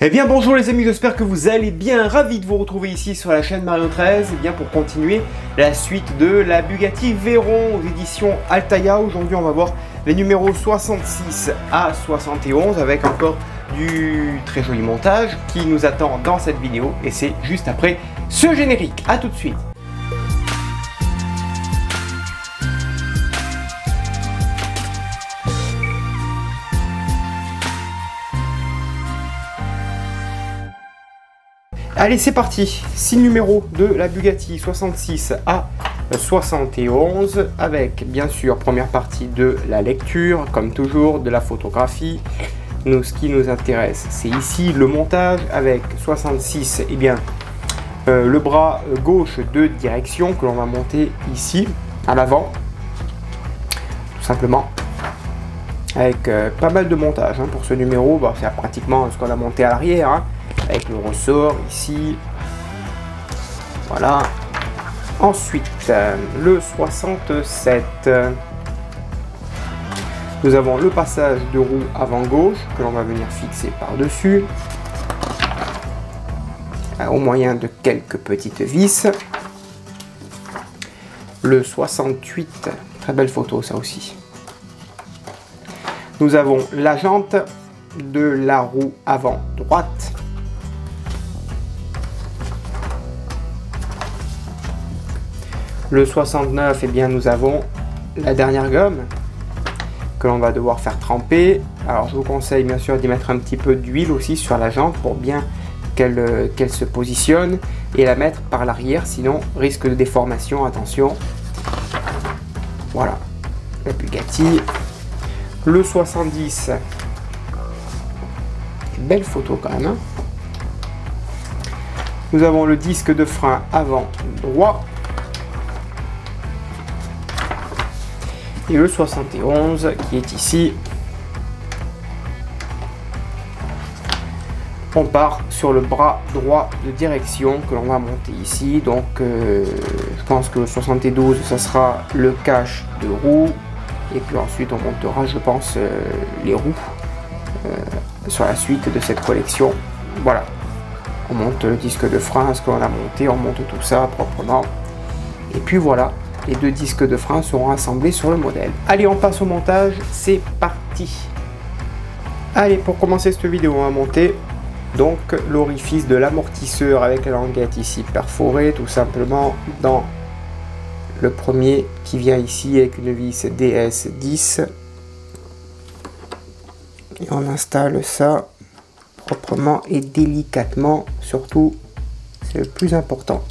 Eh bien bonjour les amis, j'espère que vous allez bien, ravi de vous retrouver ici sur la chaîne Mario 13 et bien pour continuer la suite de la Bugatti Veyron aux éditions Altaïa. Aujourd'hui on va voir les numéros 66 à 71 avec encore du très joli montage qui nous attend dans cette vidéo et c'est juste après ce générique. A tout de suite. Allez, c'est parti, 6 numéros de la Bugatti 66 à 71 avec bien sûr première partie de la lecture, comme toujours de la photographie. Ce qui nous intéresse, c'est ici le montage avec 66, et bien le bras gauche de direction que l'on va monter ici à l'avant, tout simplement. Avec pas mal de montage pour ce numéro, c'est pratiquement ce qu'on a monté à l'arrière. Avec le ressort ici, voilà. Ensuite, le 67, nous avons le passage de roue avant gauche que l'on va venir fixer par-dessus au moyen de quelques petites vis. Le 68, très belle photo ça aussi. Nous avons la jante de la roue avant droite. Le 69, eh bien, nous avons la dernière gomme que l'on va devoir faire tremper. Alors je vous conseille bien sûr d'y mettre un petit peu d'huile aussi sur la jante pour bien qu'elle se positionne et la mettre par l'arrière, sinon risque de déformation, attention. Voilà, la Bugatti. Le 70, belle photo quand même. Nous avons le disque de frein avant droit. Et le 71 qui est ici. On part sur le bras droit de direction que l'on va monter ici. Donc je pense que le 72 ça sera le cache de roue. Et puis ensuite on montera je pense les roues sur la suite de cette collection. Voilà. On monte le disque de frein, ce qu'on a monté, on monte tout ça proprement. Et puis voilà. Les deux disques de frein seront assemblés sur le modèle. Allez, on passe au montage, c'est parti. Allez, pour commencer cette vidéo, on va monter donc l'orifice de l'amortisseur avec la languette ici perforée, tout simplement dans le premier qui vient ici avec une vis DS10. Et on installe ça proprement et délicatement, surtout, c'est le plus important.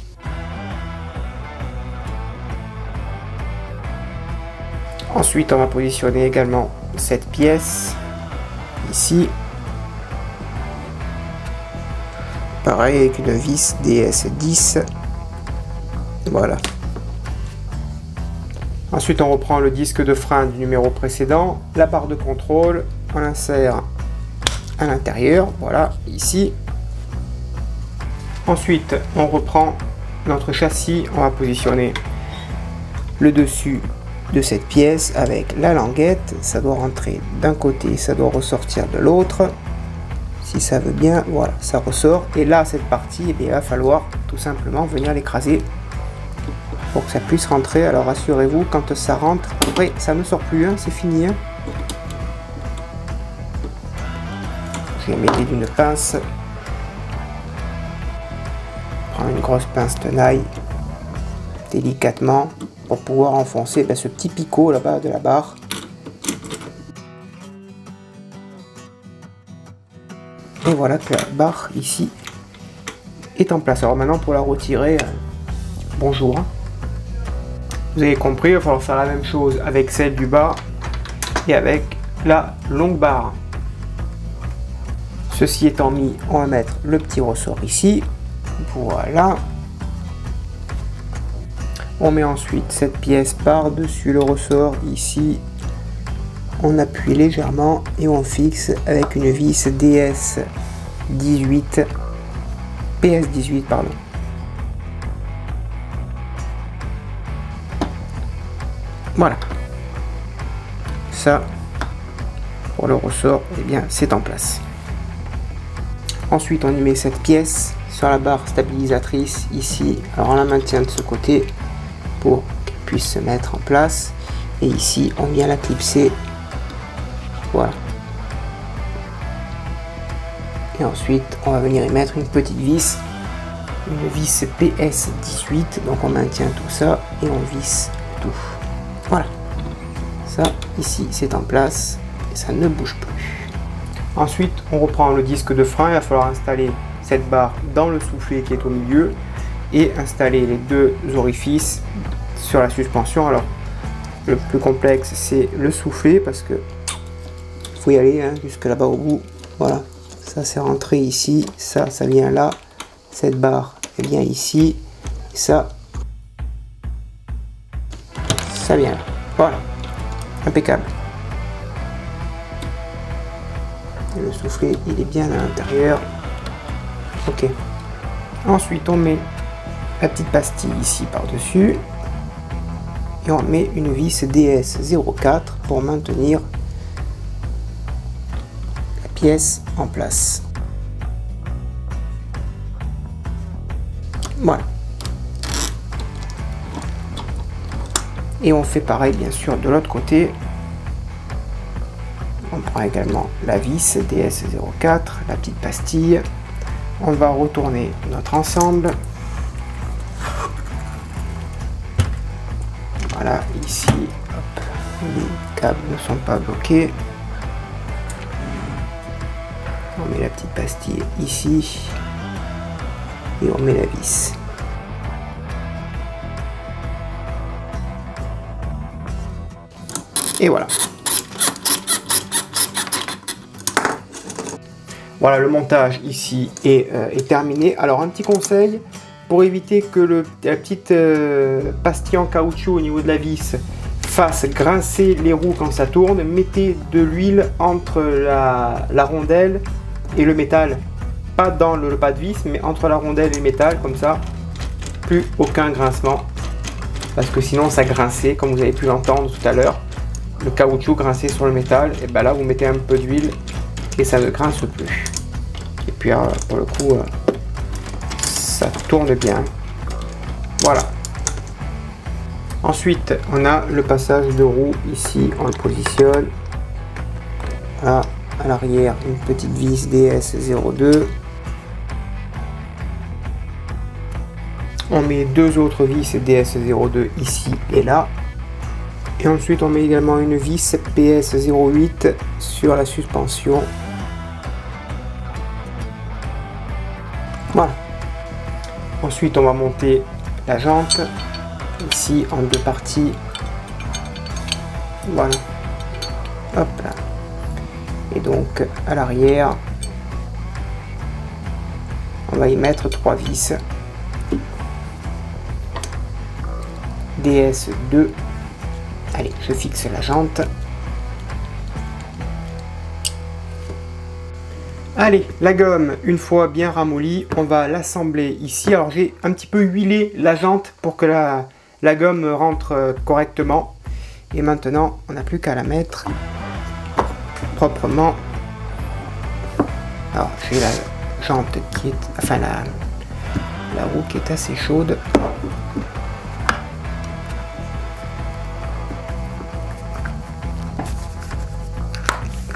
Ensuite, on va positionner également cette pièce ici. Pareil avec une vis DS10. Voilà. Ensuite, on reprend le disque de frein du numéro précédent. La barre de contrôle, on l'insère à l'intérieur. Voilà, ici. Ensuite, on reprend notre châssis. On va positionner le dessus de cette pièce avec la languette, ça doit rentrer d'un côté, ça doit ressortir de l'autre, si ça veut bien, voilà, ça ressort, et là cette partie, eh bien, il va falloir tout simplement venir l'écraser pour que ça puisse rentrer. Alors rassurez-vous, quand ça rentre, après ça ne sort plus, c'est fini. Je vais m'aider d'une pince, prendre une grosse pince tenaille, délicatement, pour pouvoir enfoncer ce petit picot là-bas de la barre. Et voilà que la barre ici est en place. Alors maintenant pour la retirer, bonjour. Vous avez compris, il va falloir faire la même chose avec celle du bas et avec la longue barre. Ceci étant mis, on va mettre le petit ressort ici. Voilà. On met ensuite cette pièce par-dessus le ressort ici. On appuie légèrement et on fixe avec une vis DS18, PS18 pardon. Voilà. Ça, pour le ressort, eh bien, c'est en place. Ensuite, on y met cette pièce sur la barre stabilisatrice ici. Alors, on la maintient de ce côté pour qu'elle puisse se mettre en place. Et ici, on vient la clipser. Voilà. Et ensuite, on va venir y mettre une petite vis. Une vis PS18. Donc, on maintient tout ça et on visse tout. Voilà. Ça, ici, c'est en place. Et ça ne bouge plus. Ensuite, on reprend le disque de frein. Il va falloir installer cette barre dans le soufflet qui est au milieu et installer les deux orifices sur la suspension. Alors, le plus complexe, c'est le soufflet parce que faut y aller jusque là-bas au bout. Voilà, ça c'est rentré ici, ça vient là. Cette barre, elle vient ici. Et ça vient là. Voilà, impeccable. Et le soufflet, il est bien à l'intérieur. Ok. Ensuite, on met la petite pastille ici par-dessus. Et on met une vis DS04 pour maintenir la pièce en place. Voilà. Et on fait pareil bien sûr de l'autre côté. On prend également la vis DS04, la petite pastille. On va retourner notre ensemble. Voilà, ici, hop, les câbles ne sont pas bloqués. On met la petite pastille ici. Et on met la vis. Et voilà. Voilà, le montage ici est terminé. Alors un petit conseil, pour éviter que la petite pastille en caoutchouc au niveau de la vis fasse grincer les roues quand ça tourne, mettez de l'huile entre la rondelle et le métal. Pas dans le pas de vis, mais entre la rondelle et le métal, comme ça, plus aucun grincement. Parce que sinon ça grinçait, comme vous avez pu l'entendre tout à l'heure. Le caoutchouc grinçait sur le métal, et ben là vous mettez un peu d'huile et ça ne grince plus. Et puis pour le coup, ça tourne bien. Voilà. Ensuite, on a le passage de roue ici, on le positionne. Voilà, à l'arrière, une petite vis DS02. On met deux autres vis DS02 ici et là. Et ensuite, on met également une vis PS08 sur la suspension. Voilà. Ensuite, on va monter la jante ici en deux parties. Voilà. Hop là. Et donc à l'arrière, on va y mettre trois vis DS2. Allez, je fixe la jante. Allez, la gomme, une fois bien ramollie, on va l'assembler ici. Alors j'ai un petit peu huilé la jante pour que la gomme rentre correctement. Et maintenant, on n'a plus qu'à la mettre proprement. Alors j'ai la jante qui est, enfin la roue qui est assez chaude.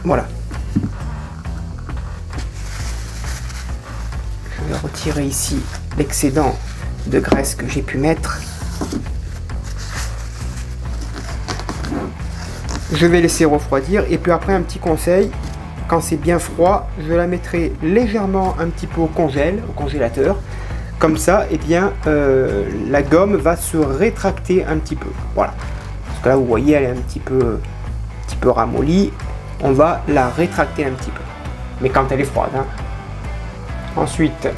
Voilà. Je vais retirer ici l'excédent de graisse que j'ai pu mettre. Je vais laisser refroidir et puis après un petit conseil, quand c'est bien froid, je la mettrai légèrement un petit peu au congélateur. Comme ça, eh bien, la gomme va se rétracter un petit peu. Voilà. Parce que là, vous voyez, elle est un petit peu ramollie. On va la rétracter un petit peu. Mais quand elle est froide. Hein. Ensuite,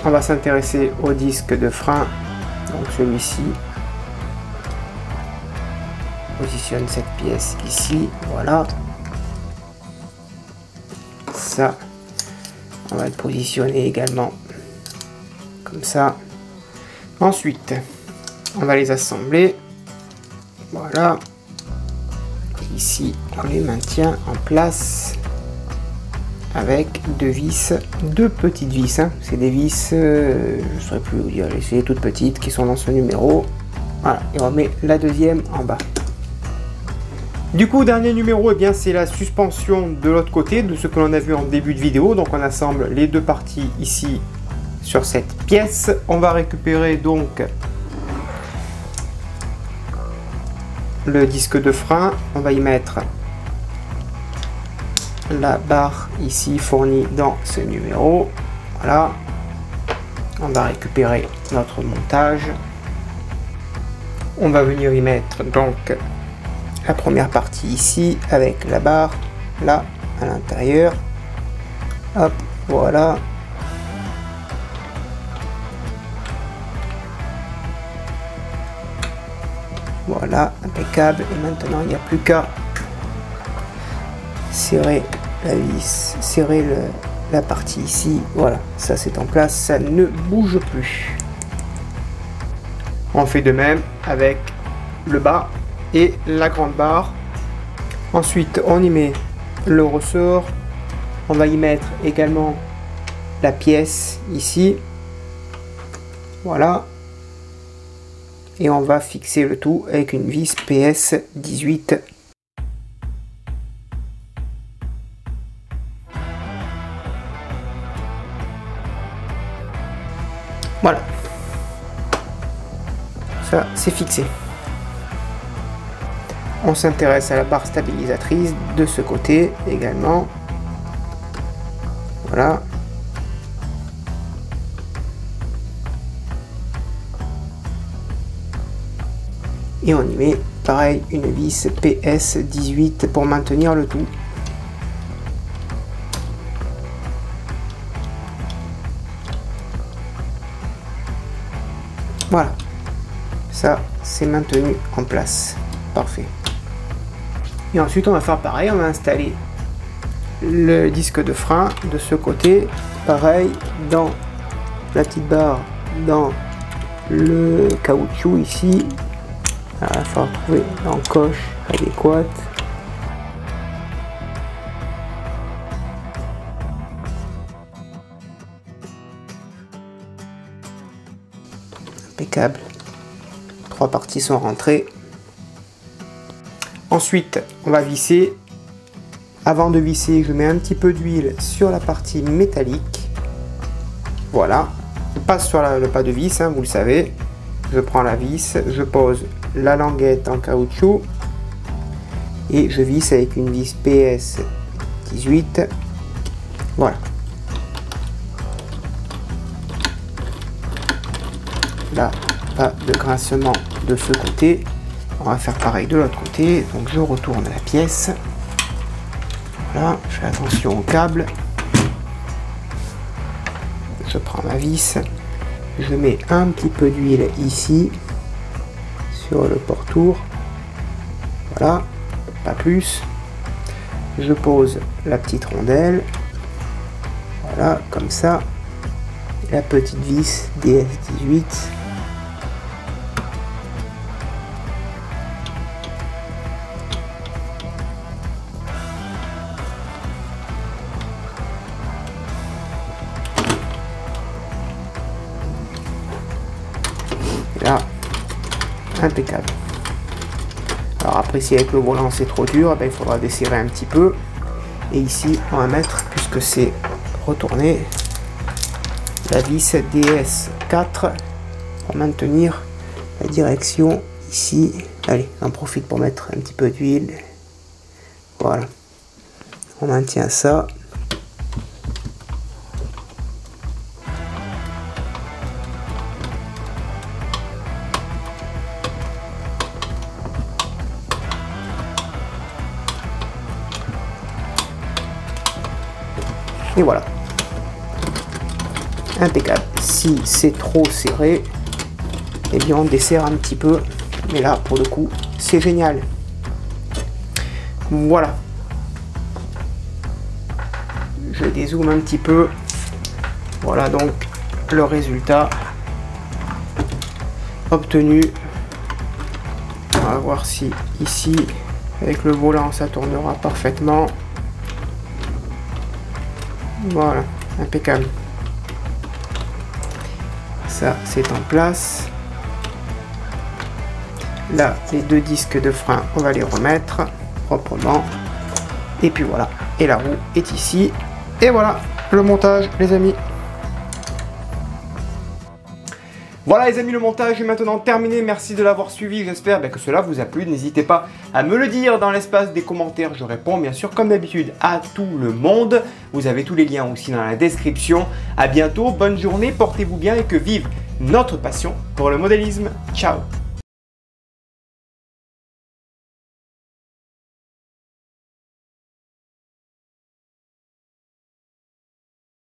on va s'intéresser au disque de frein. Donc celui-ci. Positionne cette pièce ici. Voilà. Ça, on va le positionner également comme ça. Ensuite, on va les assembler. Voilà. Ici, on les maintient en place. avec deux petites vis, hein. C'est des vis, je ne saurais plus vous dire, c'est toutes petites qui sont dans ce numéro. Voilà, et on met la deuxième en bas. Du coup, dernier numéro, eh bien c'est la suspension de l'autre côté, de ce que l'on a vu en début de vidéo. Donc on assemble les deux parties ici sur cette pièce. On va récupérer donc le disque de frein. On va y mettre la barre ici fournie dans ce numéro. Voilà. On va récupérer notre montage. On va venir y mettre donc la première partie ici avec la barre là à l'intérieur. Hop, voilà. Voilà, impeccable. Et maintenant il n'y a plus qu'à serrer la vis, serrer la partie ici. Voilà, ça c'est en place, ça ne bouge plus. On fait de même avec le bas et la grande barre. Ensuite on y met le ressort. On va y mettre également la pièce ici. Voilà. Et on va fixer le tout avec une vis PS 18. Voilà. Ça, c'est fixé. On s'intéresse à la barre stabilisatrice de ce côté également. Voilà. Et on y met pareil une vis PS 18 pour maintenir le tout. Voilà, ça c'est maintenu en place, parfait. Et ensuite on va faire pareil, on va installer le disque de frein de ce côté, pareil dans la petite barre, dans le caoutchouc ici. Alors, il va falloir trouver l'encoche adéquate. Impeccable. 3 parties sont rentrées. Ensuite, on va visser. Avant de visser, je mets un petit peu d'huile sur la partie métallique. Voilà. Je passe sur le pas de vis, hein, vous le savez. Je prends la vis, je pose la languette en caoutchouc et je visse avec une vis PS 18. Voilà. Là, pas de grincement de ce côté. On va faire pareil de l'autre côté. Donc je retourne la pièce. Voilà, je fais attention au câble. Je prends ma vis. Je mets un petit peu d'huile ici sur le pourtour. Voilà, pas plus. Je pose la petite rondelle. Voilà, comme ça. La petite vis DS18. Là, impeccable. Alors après, si avec le volant c'est trop dur, ben, il faudra desserrer un petit peu. Et ici, on va mettre, puisque c'est retourné, la vis DS4 pour maintenir la direction ici. Allez, on profite pour mettre un petit peu d'huile. Voilà. On maintient ça. Et voilà. Impeccable. Si c'est trop serré, eh bien on desserre un petit peu. Mais là, pour le coup, c'est génial. Voilà. Je dézoome un petit peu. Voilà donc le résultat obtenu. On va voir si ici, avec le volant, ça tournera parfaitement. Voilà, impeccable. Ça, c'est en place. Là, les deux disques de frein, on va les remettre proprement. Et puis voilà. Et la roue est ici. Et voilà, le montage, les amis. Voilà les amis, le montage est maintenant terminé, merci de l'avoir suivi, j'espère que cela vous a plu, n'hésitez pas à me le dire dans l'espace des commentaires, je réponds bien sûr comme d'habitude à tout le monde, vous avez tous les liens aussi dans la description, à bientôt, bonne journée, portez-vous bien et que vive notre passion pour le modélisme, ciao.